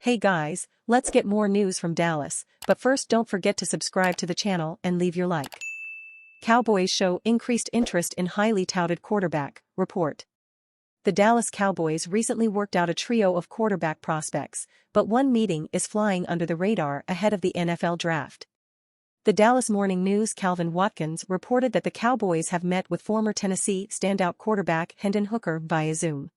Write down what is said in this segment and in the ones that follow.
Hey guys, let's get more news from Dallas, but first don't forget to subscribe to the channel and leave your like. Cowboys show increased interest in highly touted quarterback, report. The Dallas Cowboys recently worked out a trio of quarterback prospects, but one meeting is flying under the radar ahead of the NFL draft. The Dallas Morning News' Calvin Watkins reported that the Cowboys have met with former Tennessee standout quarterback Hendon Hooker via Zoom.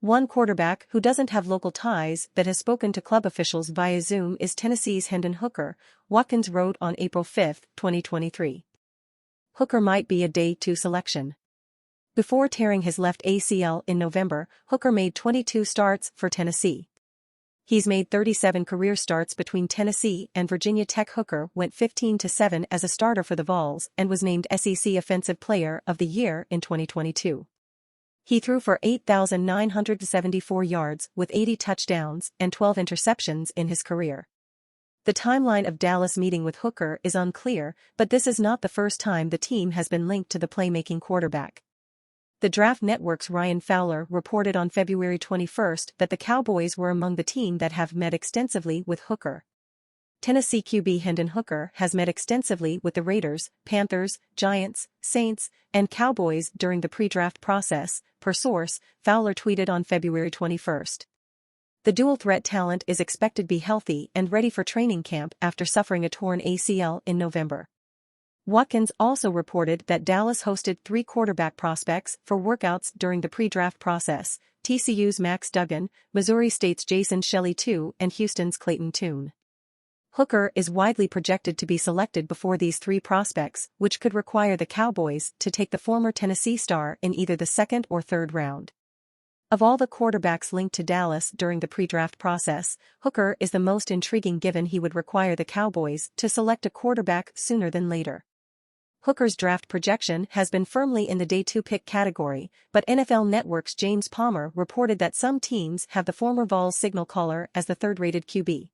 One quarterback who doesn't have local ties but has spoken to club officials via Zoom is Tennessee's Hendon Hooker, Watkins wrote on April 5, 2023. Hooker might be a day 2 selection. Before tearing his left ACL in November, Hooker made 22 starts for Tennessee. He's made 37 career starts between Tennessee and Virginia Tech. Hooker went 15-7 as a starter for the Vols and was named SEC Offensive Player of the Year in 2022. He threw for 8,974 yards with 80 touchdowns and 12 interceptions in his career. The timeline of Dallas meeting with Hooker is unclear, but this is not the first time the team has been linked to the playmaking quarterback. The Draft Network's Ryan Fowler reported on February 21 that the Cowboys were among the team that have met extensively with Hooker. Tennessee QB Hendon Hooker has met extensively with the Raiders, Panthers, Giants, Saints, and Cowboys during the pre-draft process, per source, Fowler tweeted on February 21. The dual-threat talent is expected to be healthy and ready for training camp after suffering a torn ACL in November. Watkins also reported that Dallas hosted 3 quarterback prospects for workouts during the pre-draft process: TCU's Max Duggan, Missouri State's Jason Shelley II, and Houston's Clayton Tune. Hooker is widely projected to be selected before these 3 prospects, which could require the Cowboys to take the former Tennessee star in either the 2nd or 3rd round. Of all the quarterbacks linked to Dallas during the pre-draft process, Hooker is the most intriguing given he would require the Cowboys to select a quarterback sooner than later. Hooker's draft projection has been firmly in the day 2 pick category, but NFL Network's James Palmer reported that some teams have the former Vols signal caller as the 3rd-rated QB.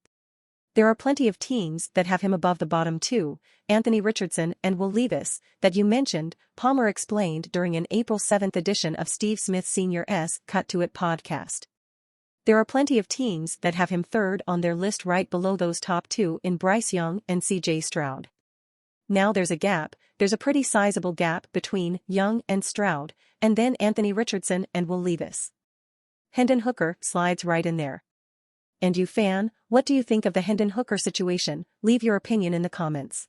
There are plenty of teams that have him above the bottom 2, Anthony Richardson and Will Levis, that you mentioned, Palmer explained during an April 7 edition of Steve Smith Sr.'s Cut to It podcast. There are plenty of teams that have him 3rd on their list right below those top 2 in Bryce Young and C.J. Stroud. Now there's a gap, there's a pretty sizable gap between Young and Stroud, and then Anthony Richardson and Will Levis. Hendon Hooker slides right in there. And you fan, what do you think of the Hendon Hooker situation? Leave your opinion in the comments.